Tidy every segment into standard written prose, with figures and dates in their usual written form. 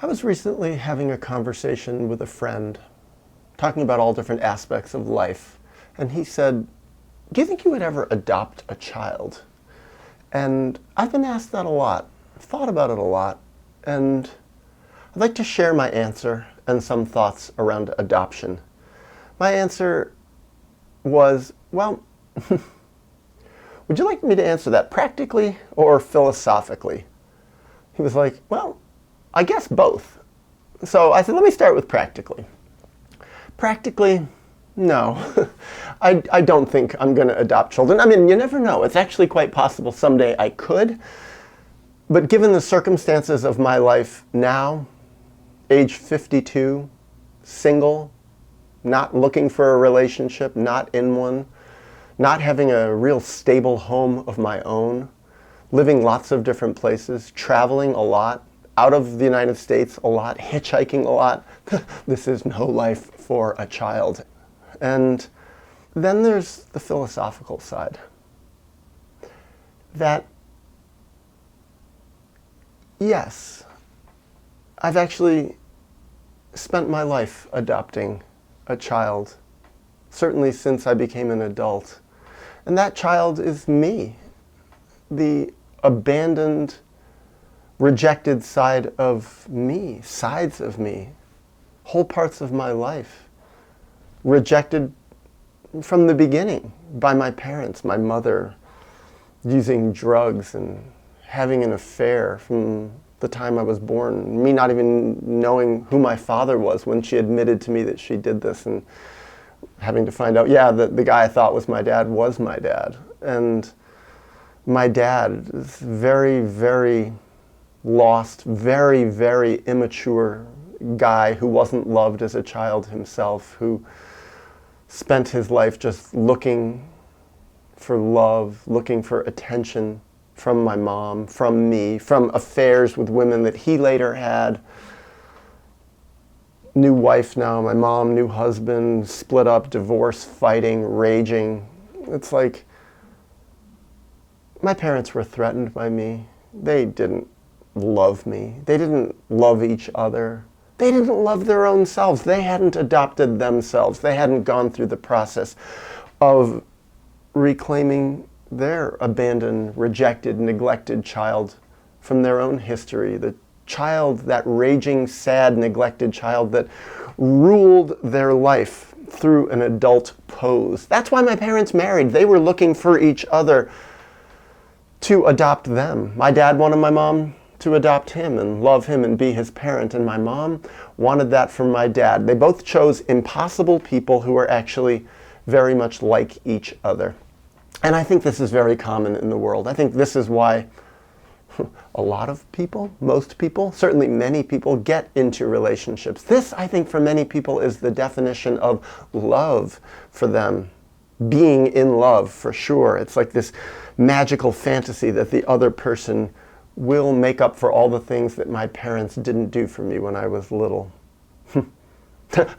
I was recently having a conversation with a friend, talking about all different aspects of life, and he said, "Do you think you would ever adopt a child?" And I've been asked that a lot, I've thought about it a lot, and I'd like to share my answer and some thoughts around adoption. My answer was, well, would you like me to answer that practically or philosophically? He was like, well, I guess both. So I said, let me start with practically. Practically, no. I don't think I'm going to adopt children. I mean, you never know. It's actually quite possible someday I could. But given the circumstances of my life now, age 52, single, not looking for a relationship, not in one, not having a real stable home of my own, living lots of different places, traveling a lot, out of the United States a lot, hitchhiking a lot. This is no life for a child. And then there's the philosophical side. That, yes, I've actually spent my life adopting a child, certainly since I became an adult. And that child is me, the abandoned, rejected side of me, sides of me, whole parts of my life, rejected from the beginning by my parents, my mother using drugs and having an affair from the time I was born, me not even knowing who my father was when she admitted to me that she did this, and having to find out, yeah, the guy I thought was my dad was my dad. And my dad is very, very lost, very, very immature guy who wasn't loved as a child himself, who spent his life just looking for love, looking for attention from my mom, from me, from affairs with women that he later had. New wife now, my mom, new husband, split up, divorce, fighting, raging. It's like my parents were threatened by me. They didn't love me. They didn't love each other. They didn't love their own selves. They hadn't adopted themselves. They hadn't gone through the process of reclaiming their abandoned, rejected, neglected child from their own history. The child, that raging, sad, neglected child that ruled their life through an adult pose. That's why my parents married. They were looking for each other to adopt them. My dad wanted my mom to adopt him and love him and be his parent, and my mom wanted that from my dad. They both chose impossible people who were actually very much like each other. And I think this is very common in the world. I think this is why a lot of people, most people, certainly many people get into relationships. This, I think, for many people is the definition of love for them. Being in love, for sure. It's like this magical fantasy that the other person will make up for all the things that my parents didn't do for me when I was little.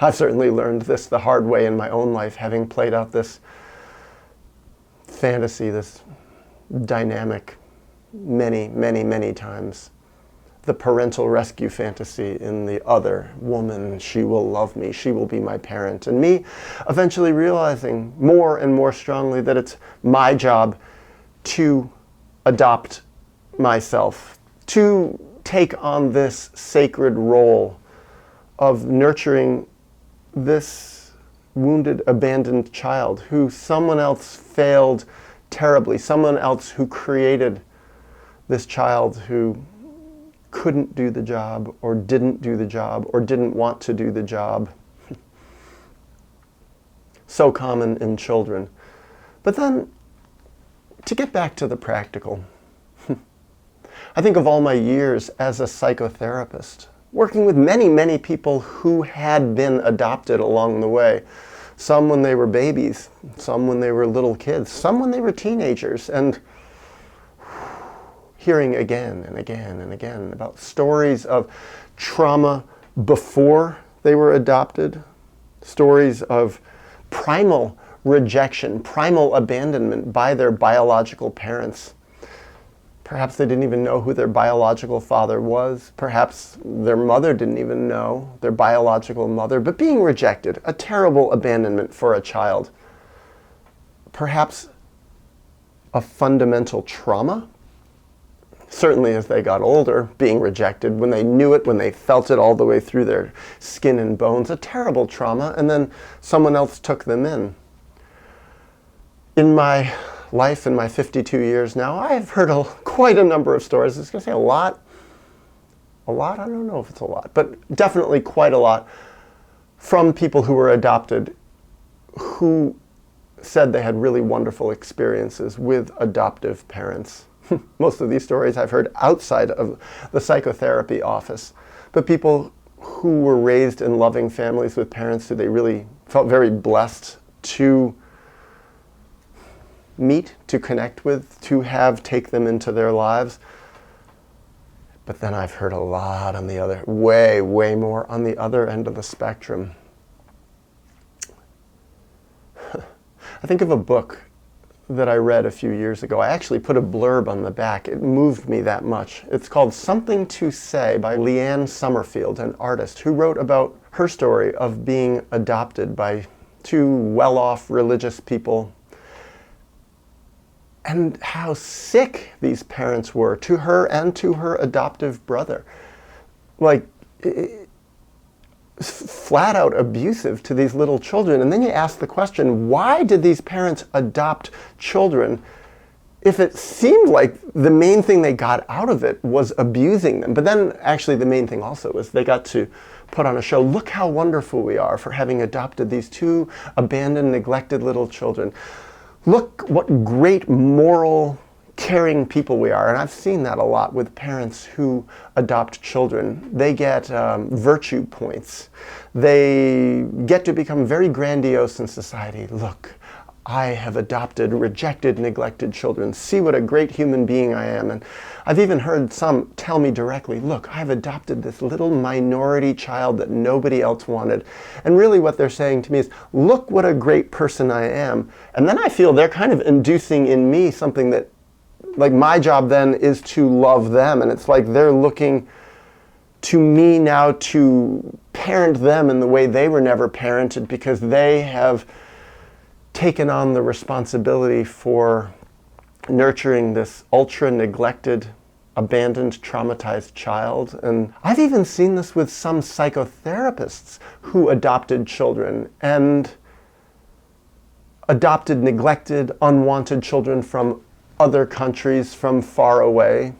I've certainly learned this the hard way in my own life, having played out this fantasy, this dynamic many, many, many times. The parental rescue fantasy in the other woman, she will love me, she will be my parent. And me eventually realizing more and more strongly that it's my job to adopt myself, to take on this sacred role of nurturing this wounded, abandoned child who someone else failed terribly, someone else who created this child who couldn't do the job or didn't do the job or didn't want to do the job. So common in children. But then, to get back to the practical, I think of all my years as a psychotherapist, working with many, many people who had been adopted along the way. Some when they were babies, some when they were little kids, some when they were teenagers, and hearing again and again and again about stories of trauma before they were adopted, stories of primal rejection, primal abandonment by their biological parents. Perhaps they didn't even know who their biological father was. Perhaps their mother didn't even know their biological mother. But being rejected, a terrible abandonment for a child. Perhaps a fundamental trauma. Certainly as they got older, being rejected, when they knew it, when they felt it all the way through their skin and bones, a terrible trauma, and then someone else took them in. In my life, in my 52 years now, I have heard quite a number of stories. I was going to say a lot, I don't know if it's a lot, but definitely quite a lot, from people who were adopted who said they had really wonderful experiences with adoptive parents. Most of these stories I've heard outside of the psychotherapy office, but people who were raised in loving families with parents who they really felt very blessed to meet, to connect with, to have take them into their lives. But then I've heard a lot on the other, way more on the other end of the spectrum. I think of a book that I read a few years ago. I actually put a blurb on the back. It moved me that much. It's called Something to Say by Leanne Summerfield, an artist who wrote about her story of being adopted by two well-off religious people and how sick these parents were to her and to her adoptive brother. Like, flat out abusive to these little children. And then you ask the question, why did these parents adopt children if it seemed like the main thing they got out of it was abusing them? But then actually the main thing also is they got to put on a show, look how wonderful we are for having adopted these two abandoned, neglected little children. Look what great moral, caring people we are. And I've seen that a lot with parents who adopt children. They get virtue points. They get to become very grandiose in society. Look, I have adopted rejected, neglected children. See what a great human being I am. And I've even heard some tell me directly, look, I've adopted this little minority child that nobody else wanted. And really what they're saying to me is, look what a great person I am. And then I feel they're kind of inducing in me something that, like, my job then is to love them. And it's like they're looking to me now to parent them in the way they were never parented, because they have taken on the responsibility for nurturing this ultra neglected, abandoned, traumatized child. And I've even seen this with some psychotherapists who adopted children and adopted neglected, unwanted children from other countries, from far away,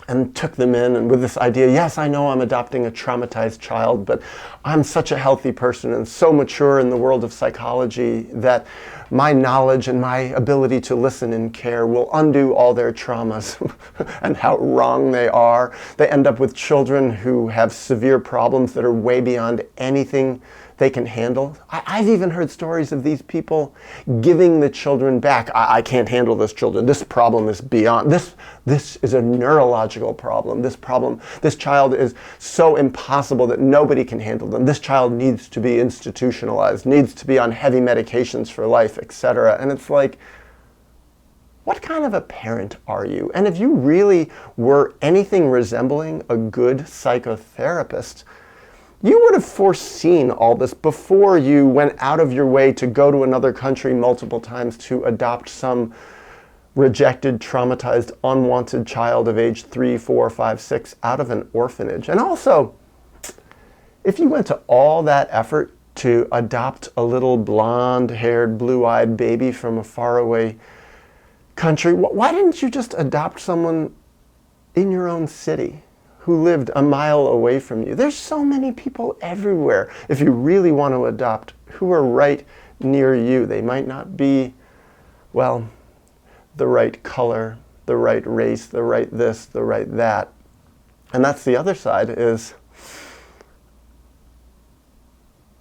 and took them in, and with this idea, yes, I know I'm adopting a traumatized child, but I'm such a healthy person and so mature in the world of psychology that my knowledge and my ability to listen and care will undo all their traumas and how wrong they are. They end up with children who have severe problems that are way beyond anything they can handle. I've even heard stories of these people giving the children back. I can't handle this children. This problem is beyond. This is a neurological problem. This child is so impossible that nobody can handle them. This child needs to be institutionalized, needs to be on heavy medications for life, etc. And it's like, what kind of a parent are you? And if you really were anything resembling a good psychotherapist, you would have foreseen all this before you went out of your way to go to another country multiple times to adopt some rejected, traumatized, unwanted child of age 3, 4, 5, 6 out of an orphanage. And also, if you went to all that effort to adopt a little blonde-haired, blue-eyed baby from a faraway country, why didn't you just adopt someone in your own city who lived a mile away from you? There's so many people everywhere, if you really want to adopt, who are right near you. They might not be, well, the right color, the right race, the right this, the right that. And that's the other side is,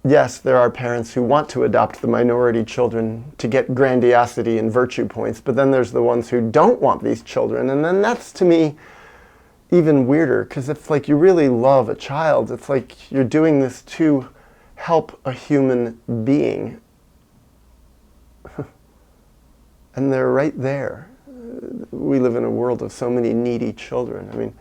yes, there are parents who want to adopt the minority children to get grandiosity and virtue points, but then there's the ones who don't want these children. And then that's, to me, even weirder, because it's like you really love a child. It's like you're doing this to help a human being. And they're right there. we live in a world of so many needy children. I mean,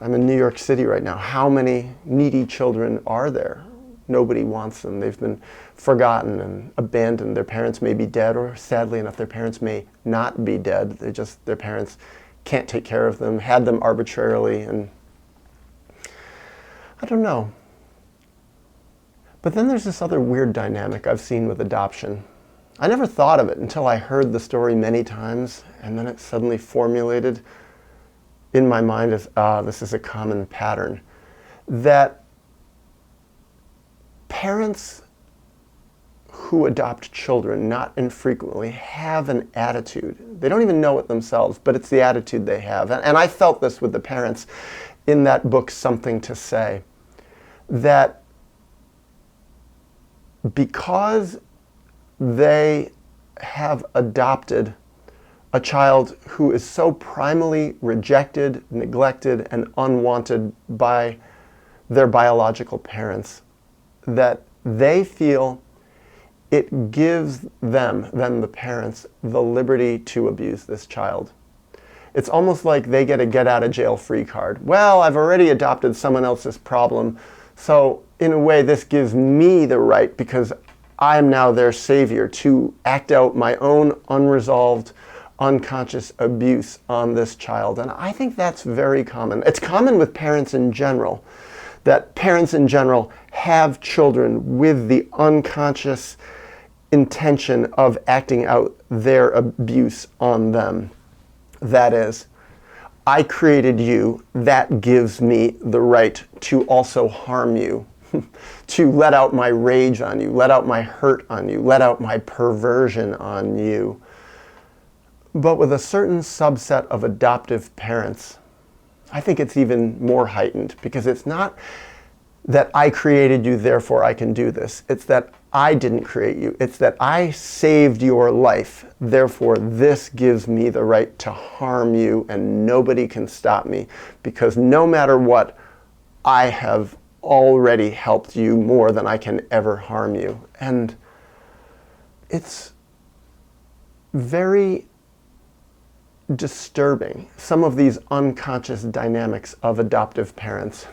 I'm in New York City right now. How many needy children are there? Nobody wants them. They've been forgotten and abandoned. Their parents may be dead, or sadly enough, their parents may not be dead. Their parents can't take care of them, had them arbitrarily, and I don't know. But then there's this other weird dynamic I've seen with adoption. I never thought of it until I heard the story many times, and then it suddenly formulated in my mind as, this is a common pattern, that parents who adopt children, not infrequently, have an attitude. They don't even know it themselves, but it's the attitude they have. And I felt this with the parents in that book, Something to Say, that because they have adopted a child who is so primally rejected, neglected, and unwanted by their biological parents, that they feel it gives them, the parents, the liberty to abuse this child. It's almost like they get a get-out-of-jail-free card. Well, I've already adopted someone else's problem, so in a way this gives me the right, because I am now their savior, to act out my own unresolved, unconscious abuse on this child. And I think that's very common. It's common with parents in general, that parents in general have children with the unconscious intention of acting out their abuse on them. That is, I created you, that gives me the right to also harm you, to let out my rage on you, let out my hurt on you, let out my perversion on you. But with a certain subset of adoptive parents, I think it's even more heightened, because it's not that I created you, therefore I can do this. It's that I didn't create you. It's that I saved your life, therefore this gives me the right to harm you, and nobody can stop me, because no matter what, I have already helped you more than I can ever harm you. And it's very disturbing, some of these unconscious dynamics of adoptive parents.